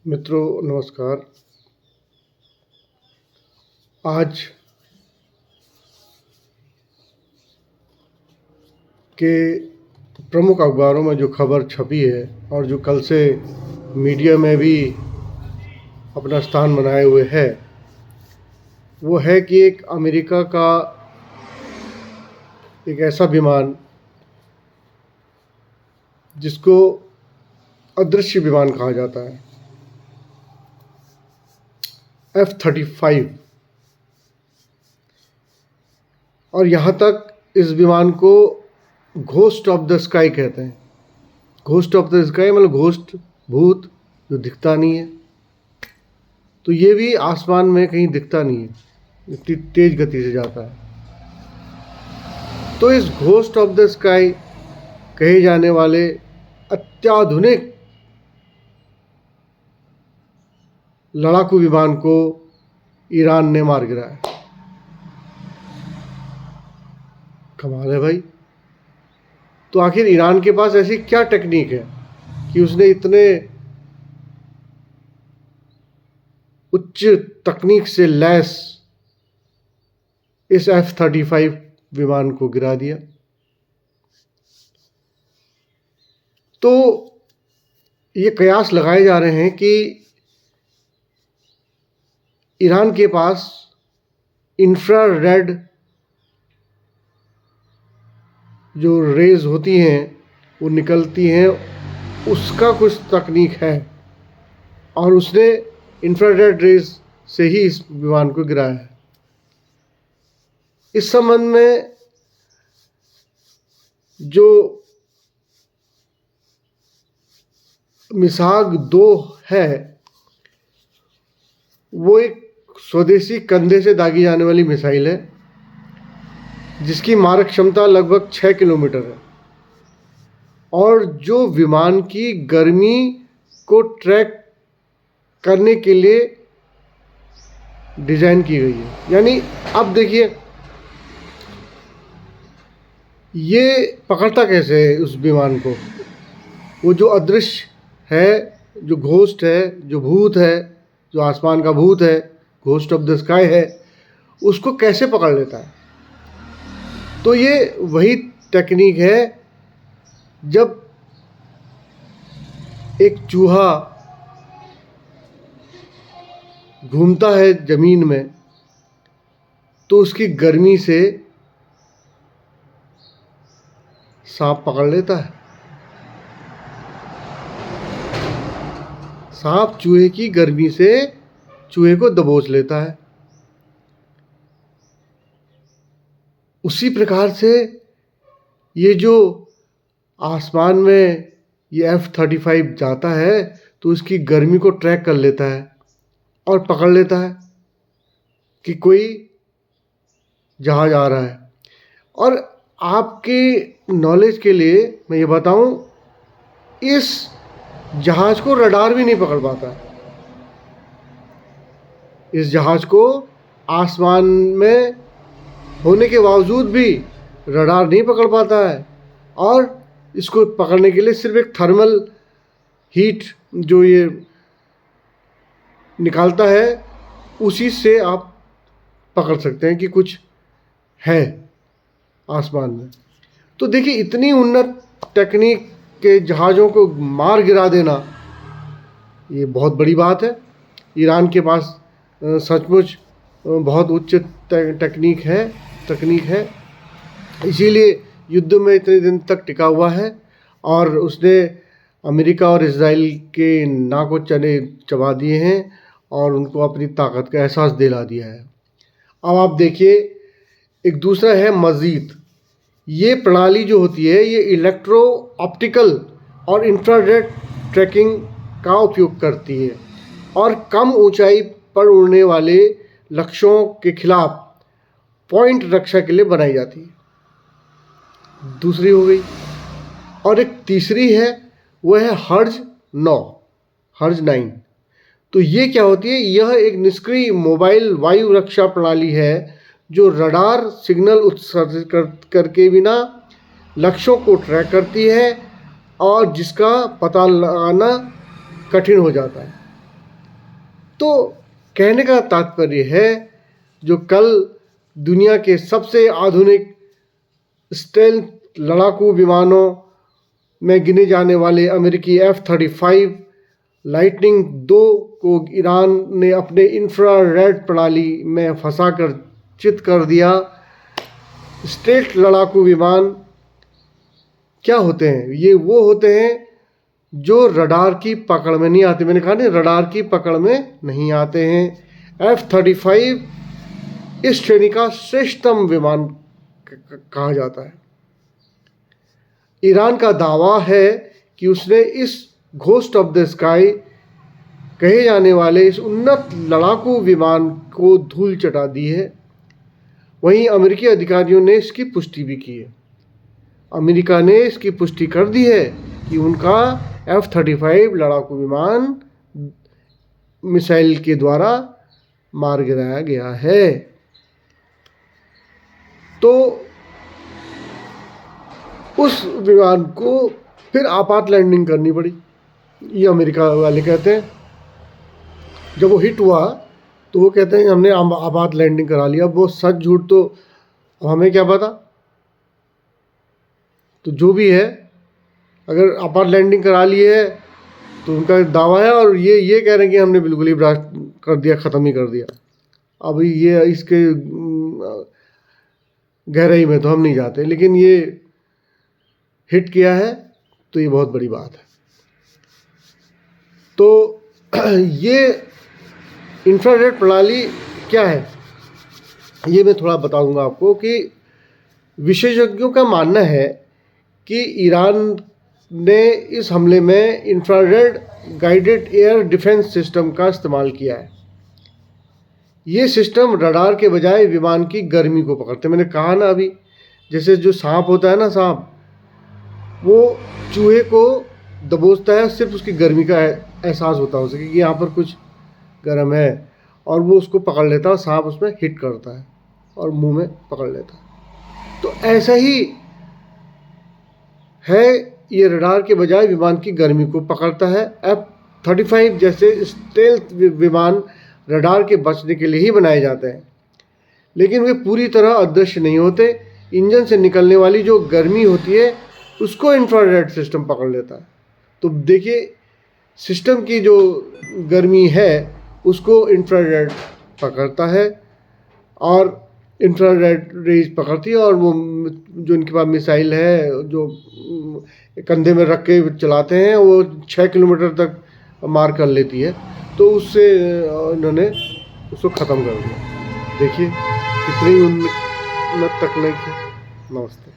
मित्रों नमस्कार। आज के प्रमुख अखबारों में जो खबर छपी है और जो कल से मीडिया में भी अपना स्थान बनाए हुए है, वो है कि एक अमेरिका का एक ऐसा विमान जिसको अदृश्य विमान कहा जाता है, F-35, और यहाँ तक इस विमान को घोस्ट ऑफ द स्काई कहते हैं। घोस्ट ऑफ द स्काई मतलब घोस्ट, भूत जो दिखता नहीं है। तो ये भी आसमान में कहीं दिखता नहीं है, इतनी तेज गति से जाता है। तो इस घोस्ट ऑफ द स्काई कहे जाने वाले अत्याधुनिक लड़ाकू विमान को ईरान ने मार गिराया। कमाल है भाई। तो आखिर ईरान के पास ऐसी क्या टेक्निक है कि उसने इतने उच्च तकनीक से लैस इस F-35 विमान को गिरा दिया। तो ये कयास लगाए जा रहे हैं कि ईरान के पास इंफ्रारेड जो रेज होती हैं वो निकलती हैं, उसका कुछ तकनीक है और उसने इंफ्रारेड रेज से ही इस विमान को गिराया है। इस संबंध में जो मिसाग 2 है वो एक स्वदेशी कंधे से दागी जाने वाली मिसाइल है जिसकी मारक क्षमता लगभग 6 किलोमीटर है और जो विमान की गर्मी को ट्रैक करने के लिए डिजाइन की गई है। यानी अब देखिए ये पकड़ता कैसे है उस विमान को। वो जो अदृश्य है, जो घोस्ट है, जो भूत है, जो आसमान का भूत है, घोस्ट ऑफ द स्काई है, उसको कैसे पकड़ लेता है। तो ये वही टेक्निक है जब एक चूहा घूमता है जमीन में तो उसकी गर्मी से सांप पकड़ लेता है। सांप चूहे की गर्मी से चूहे को दबोच लेता है। उसी प्रकार से ये जो आसमान में ये F-35 जाता है तो उसकी गर्मी को ट्रैक कर लेता है और पकड़ लेता है कि कोई जहाज आ रहा है। और आपके नॉलेज के लिए मैं ये बताऊं, इस जहाज को रडार भी नहीं पकड़ पाता है। इस जहाज को आसमान में होने के बावजूद भी रडार नहीं पकड़ पाता है और इसको पकड़ने के लिए सिर्फ एक थर्मल हीट जो ये निकालता है उसी से आप पकड़ सकते हैं कि कुछ है आसमान में। तो देखिए इतनी उन्नत टेक्निक के जहाज़ों को मार गिरा देना ये बहुत बड़ी बात है। ईरान के पास सचमुच बहुत उच्च तकनीक है, इसीलिए युद्ध में इतने दिन तक टिका हुआ है और उसने अमेरिका और इजराइल के नाक और चने चबा दिए हैं और उनको अपनी ताकत का एहसास दिला दिया है। अब आप देखिए एक दूसरा है मजीद। ये प्रणाली जो होती है ये इलेक्ट्रो ऑप्टिकल और इंफ्रारेड ट्रैकिंग का उपयोग करती है और कम ऊंचाई पर उड़ने वाले लक्ष्यों के खिलाफ पॉइंट रक्षा के लिए बनाई जाती है। दूसरी हो गई और एक तीसरी है वो है हर्ज 9। तो ये क्या होती है, यह एक निष्क्रिय मोबाइल वायु रक्षा प्रणाली है जो रडार सिग्नल उत्सर्जित करके बिना लक्ष्यों को ट्रैक करती है और जिसका पता लगाना कठिन हो जाता है। तो कहने का तात्पर्य है, जो कल दुनिया के सबसे आधुनिक स्टेल्थ लड़ाकू विमानों में गिने जाने वाले अमेरिकी F-35 लाइटनिंग 2 को ईरान ने अपने इंफ्रारेड प्रणाली में फंसाकर चित कर दिया। स्टेल्थ लड़ाकू विमान क्या होते हैं? ये वो होते हैं जो रडार की पकड़ में नहीं आते। मैंने कहा ना, रडार की पकड़ में नहीं आते हैं। F-35 इस श्रेणी का श्रेष्ठतम विमान कहा जाता है। ईरान का दावा है कि उसने इस घोस्ट ऑफ द स्काई कहे जाने वाले इस उन्नत लड़ाकू विमान को धूल चटा दी है। वहीं अमेरिकी अधिकारियों ने इसकी पुष्टि भी की है। अमेरिका ने इसकी पुष्टि कर दी है कि उनका F-35 लड़ाकू विमान मिसाइल के द्वारा मार गिराया गया है। तो उस विमान को फिर आपात लैंडिंग करनी पड़ी, ये अमेरिका वाले कहते हैं। जब वो हिट हुआ तो वो कहते हैं हमने आपात लैंडिंग करा लिया। वो सच झूठ तो हमें क्या पता। तो जो भी है, अगर आपात लैंडिंग करा ली है तो उनका दावा है, और ये कह रहे हैं कि हमने बिल्कुल ही ब्लास्ट कर दिया, ख़त्म ही कर दिया। अब ये इसके गहराई में तो हम नहीं जाते, लेकिन ये हिट किया है तो ये बहुत बड़ी बात है। तो ये इंफ्रारेड प्रणाली क्या है, ये मैं थोड़ा बताऊंगा आपको। कि विशेषज्ञों का मानना है कि ईरान ने इस हमले में infrared guided air defence system का इस्तेमाल किया है। ये सिस्टम रडार के बजाय विमान की गर्मी को पकड़ते हैं। मैंने कहा ना अभी, जैसे जो सांप होता है ना, सांप वो चूहे को दबोचता है, सिर्फ उसकी गर्मी का एहसास होता है उसे कि यहाँ पर कुछ गर्म है, और वो उसको पकड़ लेता है। सांप उसमें हिट करता है और मुंह में पकड़ लेता है। तो ऐसा ही है, ये रडार के बजाय विमान की गर्मी को पकड़ता है। F-35 जैसे स्टेल्थ विमान रडार के बचने के लिए ही बनाए जाते हैं, लेकिन वे पूरी तरह अदृश्य नहीं होते। इंजन से निकलने वाली जो गर्मी होती है उसको इंफ्रारेड सिस्टम पकड़ लेता है। तो देखिए, सिस्टम की जो गर्मी है उसको इंफ्रारेड पकड़ता है, और इंफ्रारेड रेज पकड़ती है, और वो जो इनके पास मिसाइल है जो कंधे में रख के चलाते हैं, वो 6 किलोमीटर तक मार कर लेती है। तो उससे इन्होंने उसको ख़त्म कर दिया। देखिए कितनी उन्नत तकनीक है। नमस्ते।